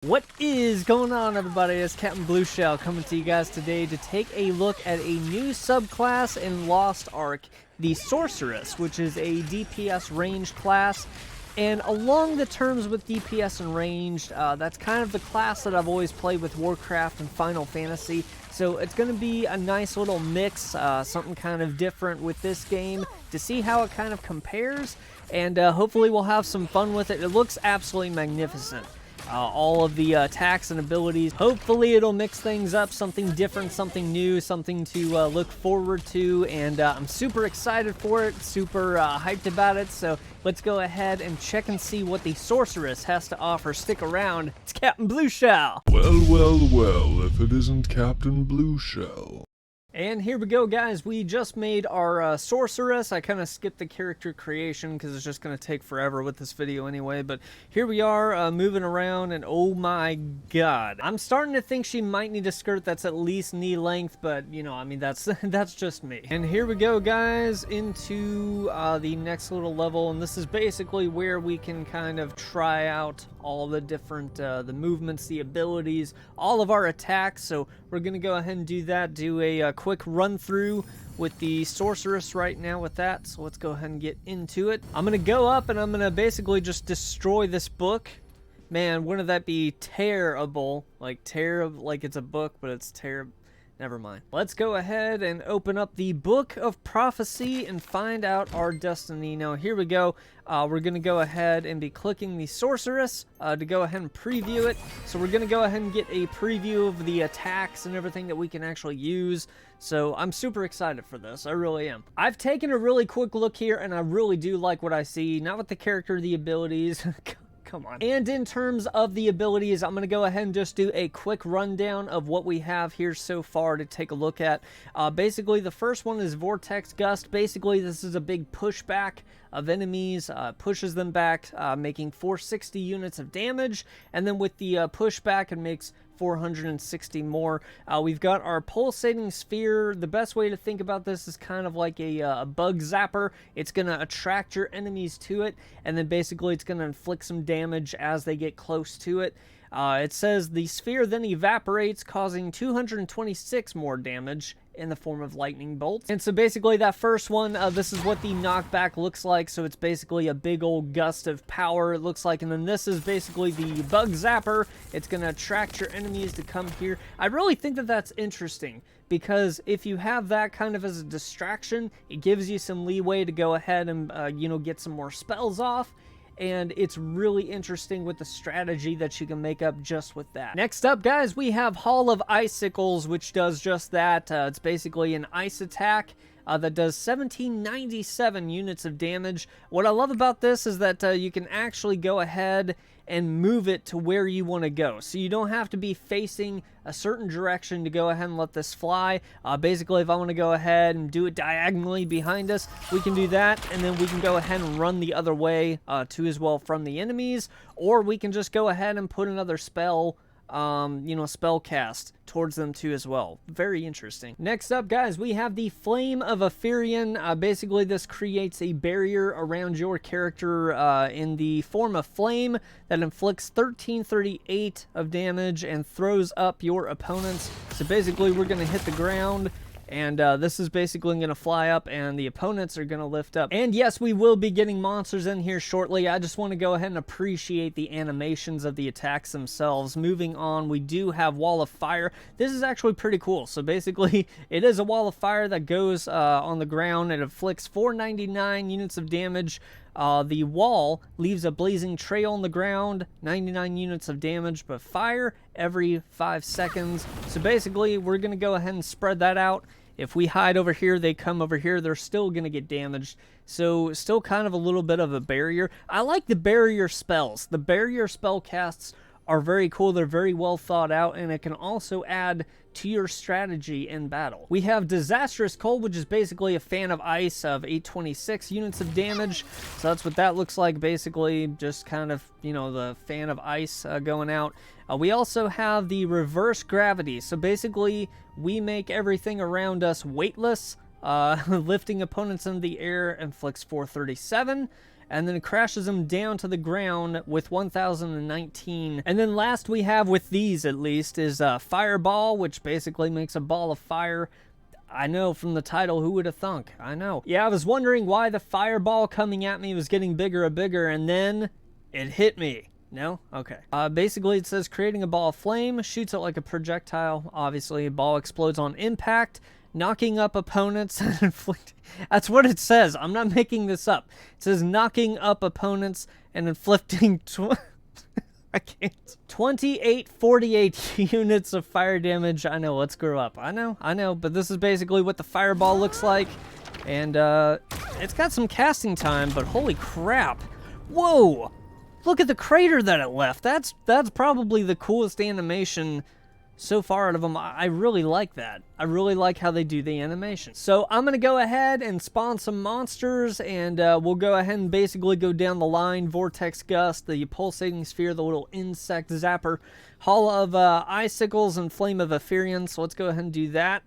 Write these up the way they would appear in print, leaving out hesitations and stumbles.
What is going on, everybody? It's Captain Blue Shell coming to you guys today to take a look at a new subclass in Lost Ark, the Sorceress, which is a DPS ranged class. And along the terms with DPS and ranged, that's kind of the class that I've always played with Warcraft and Final Fantasy. So it's going to be a nice little mix, something kind of different with this game to see how it kind of compares. And hopefully we'll have some fun with it. It looks absolutely magnificent. All of the attacks and abilities. Hopefully it'll mix things up, something different, something new, something to look forward to, and I'm super excited for it, super hyped about it, so let's go ahead and check and see what the Sorceress has to offer. Stick around, it's Captain Blue Shell! Well, well, well, if it isn't Captain Blue Shell. And here we go, guys. We just made our Sorceress. I kind of skipped the character creation because it's just going to take forever with this video anyway. But here we are moving around, and oh my god. I'm starting to think she might need a skirt that's at least knee length, but, you know, I mean, that's just me. And here we go, guys, into the next little level. And this is basically where we can kind of try out all the different, the movements, the abilities, all of our attacks. So we're going to go ahead and do that, do a quick run through with the Sorceress right now with that. So let's go ahead and get into it. I'm going to go up and I'm going to basically just destroy this book. Man, wouldn't that be terrible? Like it's a book, but it's terrible. Never mind. Let's go ahead and open up the Book of Prophecy and find out our destiny. Now, here we go. We're going to go ahead and be clicking the Sorceress to go ahead and preview it. So we're going to go ahead and get a preview of the attacks and everything that we can actually use. So I'm super excited for this. I really am. I've taken a really quick look here, and I really do like what I see. Not with the character, the abilities. Come on. And in terms of the abilities, I'm going to go ahead and just do a quick rundown of what we have here so far to take a look at. Basically, the first one is Vortex Gust. Basically, this is a big pushback of enemies, pushes them back, making 460 units of damage. And then with the pushback, it makes 460 more. We've got our pulsating sphere. The best way to think about this is kind of like a bug zapper. It's going to attract your enemies to it, and then basically it's going to inflict some damage as they get close to it. It says the sphere then evaporates, causing 226 more damage in the form of lightning bolts. And so basically that first one, this is what the knockback looks like. So it's basically a big old gust of power, it looks like. And then this is basically the bug zapper. It's going to attract your enemies to come here. I really think that that's interesting, because if you have that kind of as a distraction, it gives you some leeway to go ahead and, you know, get some more spells off. And it's really interesting with the strategy that you can make up just with that. Next up, guys, we have Hall of Icicles, which does just that. It's basically an ice attack that does 1797 units of damage. What I love about this is that you can actually go ahead and move it to where you want to go. So you don't have to be facing a certain direction to go ahead and let this fly. Basically, if I want to go ahead and do it diagonally behind us, we can do that, and then we can go ahead and run the other way too as well from the enemies, or we can just go ahead and put another spell, you know, spell cast towards them too as well. Very interesting. Next up, guys, we have the Flame of a Furion. Basically, this creates a barrier around your character in the form of flame that inflicts 1338 of damage and throws up your opponents. So basically, we're going to hit the ground, and this is basically going to fly up, and the opponents are going to lift up. And yes, we will be getting monsters in here shortly. I just want to go ahead and appreciate the animations of the attacks themselves. Moving on, we do have Wall of Fire. This is actually pretty cool. So basically, it is a wall of fire that goes on the ground. It inflicts 499 units of damage. The wall leaves a blazing trail on the ground, 99 units of damage, but fire every 5 seconds. So basically, we're going to go ahead and spread that out. If we hide over here, they come over here, they're still going to get damaged. So still kind of a little bit of a barrier. I like the barrier spells. The barrier spell casts are very cool. They're very well thought out, and it can also add to your strategy in battle. We have Disastrous Cold, which is basically a fan of ice of 826 units of damage. So that's what that looks like, basically just kind of, you know, the fan of ice going out. We also have the Reverse Gravity. So basically, we make everything around us weightless. Lifting opponents in the air inflicts 437. and then it crashes him down to the ground with 1019. And then last we have, with these at least, is Fireball, which basically makes a ball of fire. I know, from the title, who would have thunk? I know. Yeah, I was wondering why the fireball coming at me was getting bigger and bigger, and then it hit me. No? Okay. Basically, it says creating a ball of flame, shoots it like a projectile. Obviously, a ball explodes on impact, knocking up opponents and inflicting... That's what it says. I'm not making this up. It says knocking up opponents and inflicting... I can't. 2848 units of fire damage. I know, let's grow up. I know, but this is basically what the fireball looks like. And it's got some casting time, but holy crap. Whoa! Look at the crater that it left. That's probably the coolest animation so far out of them. I really like that. I really like how they do the animation. So I'm going to go ahead and spawn some monsters, and we'll go ahead and basically go down the line. Vortex Gust, the Pulsating Sphere, the little insect zapper, Hall of Icicles, and Flame of Furion. So let's go ahead and do that.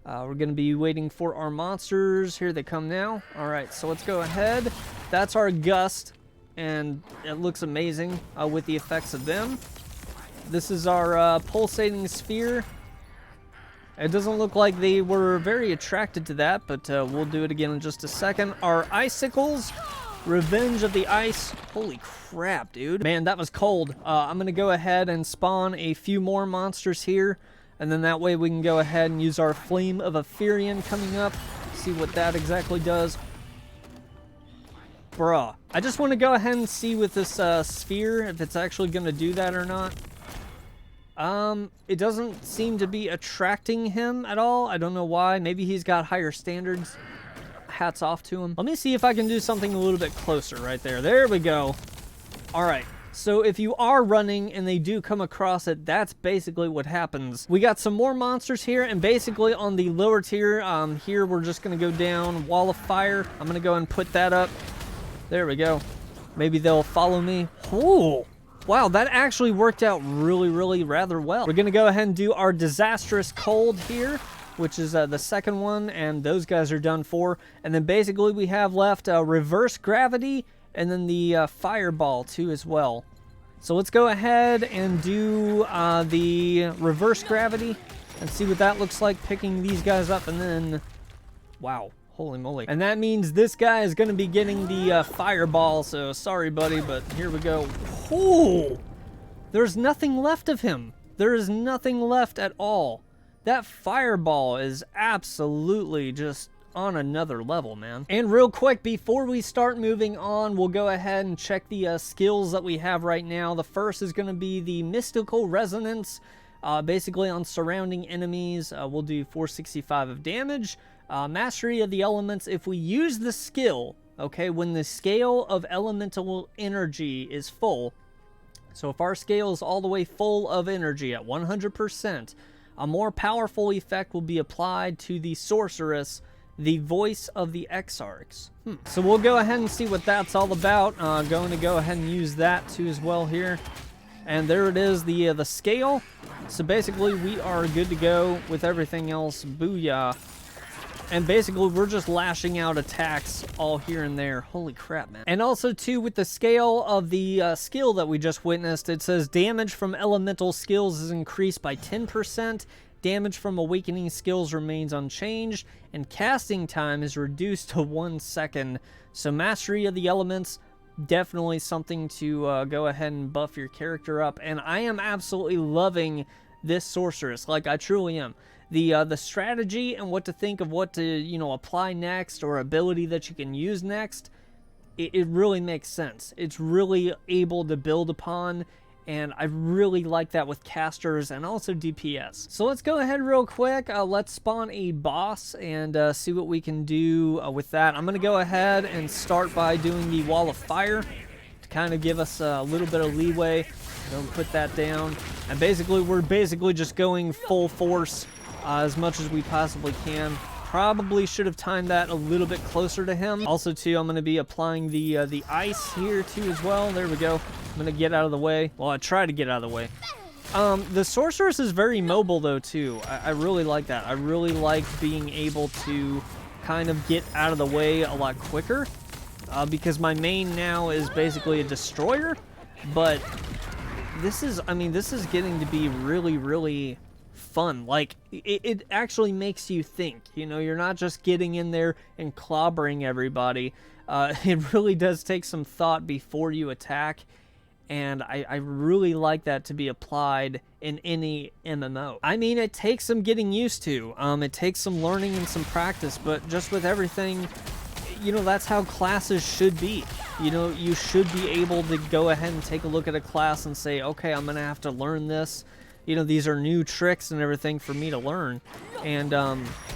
We're going to be waiting for our monsters. Here they come now. All right, so let's go ahead. That's our Gust, and it looks amazing with the effects of them. This is our Pulsating Sphere. It doesn't look like they were very attracted to that, but we'll do it again in just a second. Our Icicles, Revenge of the Ice. Holy crap, dude. Man, that was cold. I'm going to go ahead and spawn a few more monsters here, and then that way we can go ahead and use our Flame of Furion coming up. See what that exactly does. Bruh. I just want to go ahead and see with this sphere if it's actually going to do that or not. It doesn't seem to be attracting him at all. I don't know why. Maybe he's got higher standards. Hats off to him. Let me see if I can do something a little bit closer right there. There we go. All right. So if you are running and they do come across it, that's basically what happens. We got some more monsters here, and basically on the lower tier, here we're just going to go down Wall of Fire. I'm going to go and put that up. There we go. Maybe they'll follow me. Ooh. Wow, that actually worked out really rather well. We're going to go ahead and do our Disastrous Cold here, which is the second one, and those guys are done for. And then basically we have left Reverse Gravity, and then the Fireball too as well. So let's go ahead and do the Reverse Gravity and see what that looks like, picking these guys up, and then... Wow. Holy moly. And that means this guy is going to be getting the fireball, so sorry, buddy, but here we go. Ooh! There's nothing left of him. There is nothing left at all. That fireball is absolutely just on another level, man. And real quick, before we start moving on, we'll go ahead and check the skills that we have right now. The first is going to be the Mystical Resonance. Basically on surrounding enemies, we'll do 465 of damage. Mastery of the Elements, if we use the skill, okay, when the scale of elemental energy is full, so if our scale is all the way full of energy at 100%, a more powerful effect will be applied to the sorceress, the voice of the Exarchs. So we'll go ahead and see what that's all about. Going to go ahead and use that too as well here. And there it is, the scale. So basically we are good to go with everything else. Booyah. And basically, we're just lashing out attacks all here and there. Holy crap, man. And also, too, with the scale of the skill that we just witnessed, it says damage from elemental skills is increased by 10%, damage from awakening skills remains unchanged, and casting time is reduced to 1 second. So mastery of the elements, definitely something to go ahead and buff your character up. And I am absolutely loving this sorceress. Like, I truly am. The strategy and what to think of what to, you know, apply next, or ability that you can use next, it really makes sense. It's really able to build upon, and I really like that with casters and also DPS. So let's go ahead real quick. Let's spawn a boss and see what we can do with that. I'm going to go ahead and start by doing the Wall of Fire to kind of give us a little bit of leeway. Don't put that down. And basically, we're basically just going full force as much as we possibly can. Probably should have timed that a little bit closer to him. Also, too, I'm going to be applying the ice here, too, as well. There we go. I'm going to get out of the way. Well, I try to get out of the way. The sorceress is very mobile, though, too. I really like that. I really like being able to kind of get out of the way a lot quicker. because my main now is basically a destroyer, but this is, I mean, this is getting to be really, really fun. Like, it actually makes you think, you know, you're not just getting in there and clobbering everybody. It really does take some thought before you attack, and I really like that to be applied in any MMO. I mean, it takes some getting used to, it takes some learning and some practice, but just with everything, you know, that's how classes should be. You know, you should be able to go ahead and take a look at a class and say, okay, I'm gonna have to learn this. You know, these are new tricks and everything for me to learn. And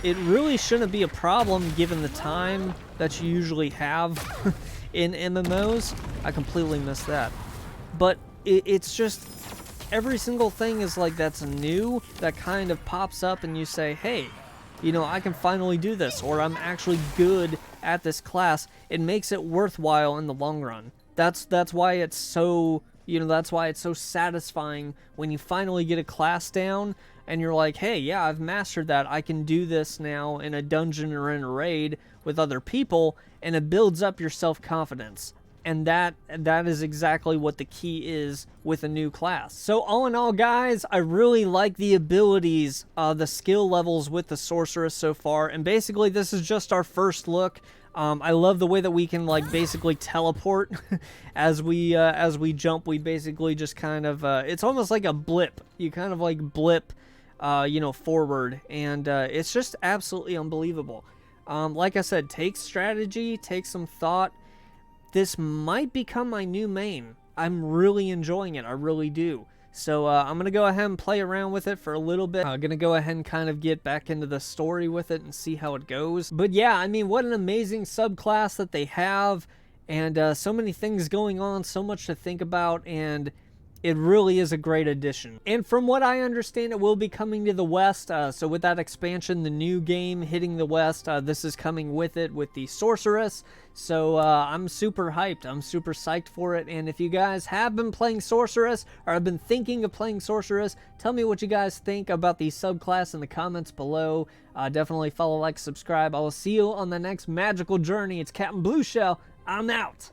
it really shouldn't be a problem given the time that you usually have in MMOs. I completely missed that. But it's just, every single thing is like that's new that kind of pops up and you say, hey, you know, I can finally do this, or I'm actually good at this class. It makes it worthwhile in the long run. That's why it's so, you know, that's why it's so satisfying when you finally get a class down and you're like, hey, yeah, I've mastered that. I can do this now in a dungeon or in a raid with other people, and it builds up your self-confidence. And that is exactly what the key is with a new class. So all in all, guys, I really like the abilities, the skill levels with the Sorceress so far. And basically, this is just our first look. I love the way that we can, like, basically teleport as we jump. We basically just kind of, it's almost like a blip. You kind of like blip, you know, forward, and it's just absolutely unbelievable. Like I said, take strategy, take some thought. This might become my new main. I'm really enjoying it. I really do. So I'm going to go ahead and play around with it for a little bit. I'm going to go ahead and kind of get back into the story with it and see how it goes. But yeah, I mean, what an amazing subclass that they have. And so many things going on, so much to think about, and it really is a great addition. And from what I understand, it will be coming to the West. So with that expansion, the new game hitting the West, this is coming with it with the Sorceress. So I'm super hyped. I'm super psyched for it. And if you guys have been playing Sorceress or have been thinking of playing Sorceress, tell me what you guys think about the subclass in the comments below. Definitely follow, like, subscribe. I will see you on the next magical journey. It's Captain Blue Shell. I'm out.